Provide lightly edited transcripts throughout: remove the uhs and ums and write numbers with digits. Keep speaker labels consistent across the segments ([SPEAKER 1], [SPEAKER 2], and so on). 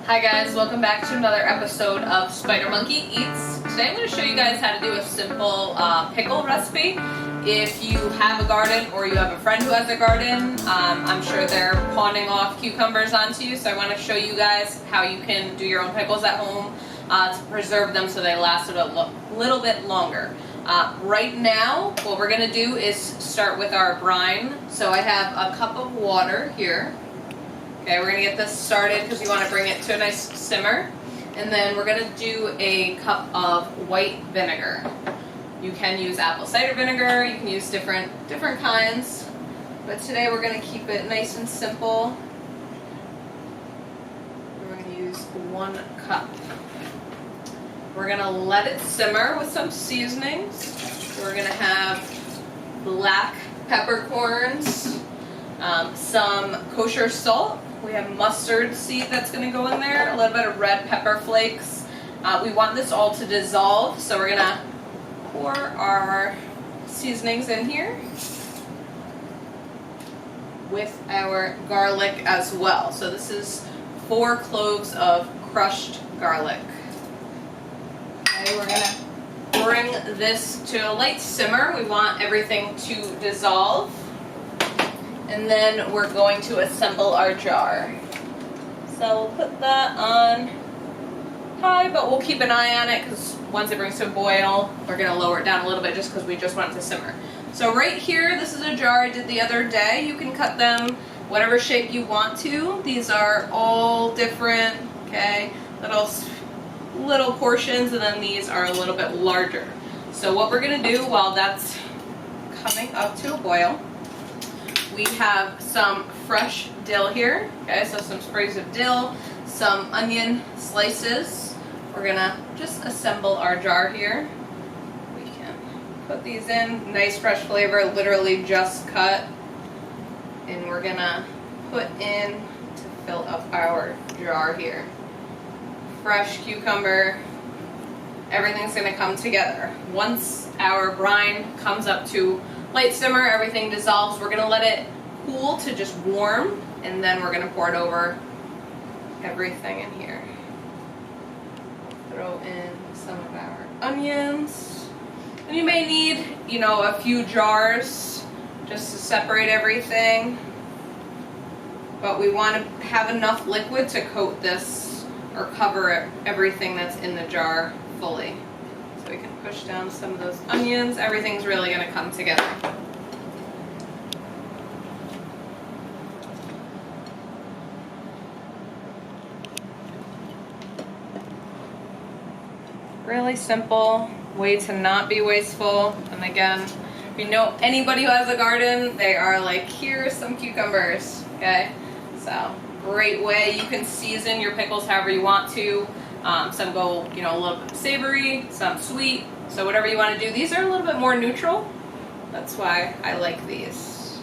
[SPEAKER 1] Hi guys, welcome back to another episode of Spider Monkey Eats. Today I'm going to show you guys how to do a simple pickle recipe. If you have a garden or you have a friend who has a garden, I'm sure they're pawning off cucumbers onto you, so I want to show you guys how you can do your own pickles at home to preserve them so they last a little bit longer. Right now, what we're going to do is start with our brine. So I have a cup of water here. Okay, we're going to get this started because we want to bring it to a nice simmer. And then we're going to do a cup of white vinegar. You can use apple cider vinegar, you can use different kinds. But today we're going to keep it nice and simple. We're going to use 1 cup. We're going to let it simmer with some seasonings. We're going to have black peppercorns, some kosher salt. We have mustard seed that's going to go in there, a little bit of red pepper flakes. We want this all to dissolve, so we're going to pour our seasonings in here with our garlic as well. So this is 4 cloves of crushed garlic. Okay, we're going to bring this to a light simmer. We want everything to dissolve. And then we're going to assemble our jar. So we'll put that on high, but we'll keep an eye on it because once it brings to a boil, we're going to lower it down a little bit just because we just want it to simmer. So right here, this is a jar I did the other day. You can cut them whatever shape you want to. These are all different, okay, little portions, and then these are a little bit larger. So what we're going to do while that's coming up to a boil, we have some fresh dill here, okay, so some sprigs of dill, some onion slices. We're gonna just assemble our jar here. We can put these in, nice fresh flavor, literally just cut. And we're gonna put in to fill up our jar here. Fresh cucumber, everything's gonna come together. Once our brine comes up to light simmer, everything dissolves. We're going to let it cool to just warm, and then we're going to pour it over everything in here. Throw in some of our onions. And you may need, a few jars just to separate everything. But we want to have enough liquid to coat this or cover everything that's in the jar fully. So we can push down some of those onions. Everything's really going to come together. Really simple way to not be wasteful. And again, if you know anybody who has a garden, they are like, here's some cucumbers. Okay, so great way. You can season your pickles however you want to. Some go, a little bit savory, some sweet. So whatever you want to do. These are a little bit more neutral. That's why I like these.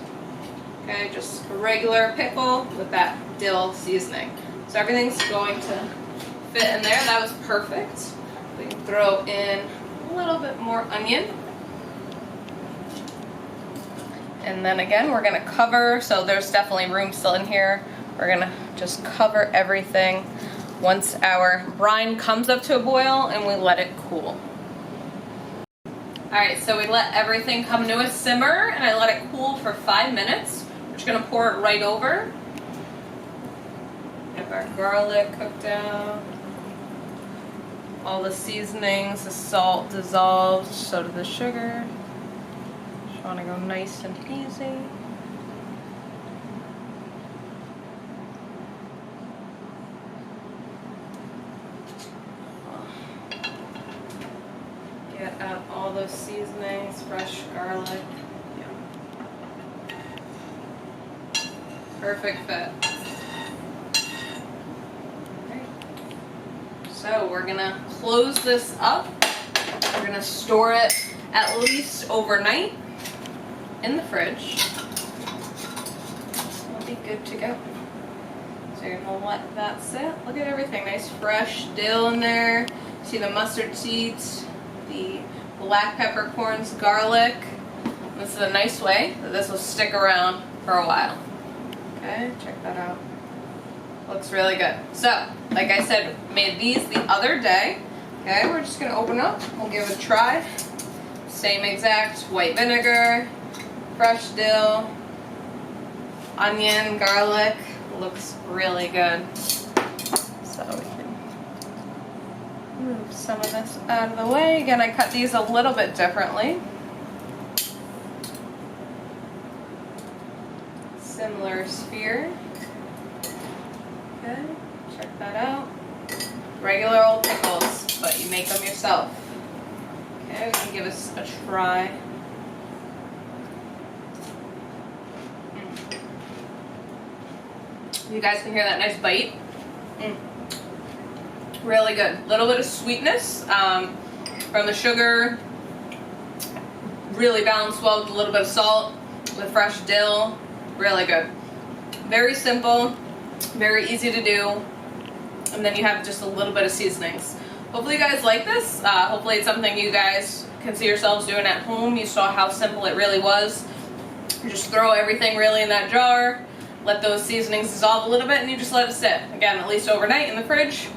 [SPEAKER 1] Okay, just a regular pickle with that dill seasoning. So everything's going to fit in there. That was perfect. We can throw in a little bit more onion. And then again, we're going to cover. So there's definitely room still in here. We're going to just cover everything once our brine comes up to a boil and we let it cool. Alright, so we let everything come to a simmer and I let it cool for 5 minutes. We're just going to pour it right over. Have our garlic cooked down. All the seasonings, the salt dissolves, so do the sugar. Just want to go nice and easy. Get out all those seasonings, fresh garlic. Yeah. Perfect fit. Okay. So we're gonna close this up. We're gonna store it at least overnight in the fridge. It'll be good to go. So you're gonna let that sit. Look at everything, nice fresh dill in there. See the mustard seeds, the black peppercorns, garlic. This is a nice way that this will stick around for a while. Okay, check that out. Looks really good. So, like I said, made these the other day. Okay, we're just gonna open up. We'll give it a try. Same exact white vinegar, fresh dill, onion, garlic. Looks really good. So we can move some of this out of the way. Again, I cut these a little bit differently. Similar sphere. Okay, check that out. Regular old pickles, but you make them yourself. Okay, we can give this a try. You guys can hear that nice bite. Really good. Little bit of sweetness from the sugar. Really balanced well with a little bit of salt, with fresh dill. Really good. Very simple, very easy to do. And then you have just a little bit of seasonings. Hopefully you guys like this. Hopefully it's something you guys can see yourselves doing at home. You saw how simple it really was. You just throw everything really in that jar. Let those seasonings dissolve a little bit and you just let it sit. Again, at least overnight in the fridge.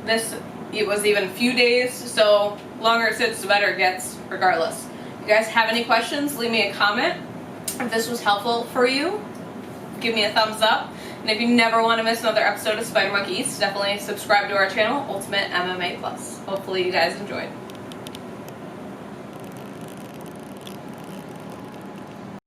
[SPEAKER 1] It was even a few days, so longer it sits, the better it gets, regardless. If you guys have any questions, leave me a comment. If this was helpful for you, give me a thumbs up. And if you never want to miss another episode of Spider Monkey Eats, definitely subscribe to our channel, Ultimate MMA Plus. Hopefully you guys enjoyed.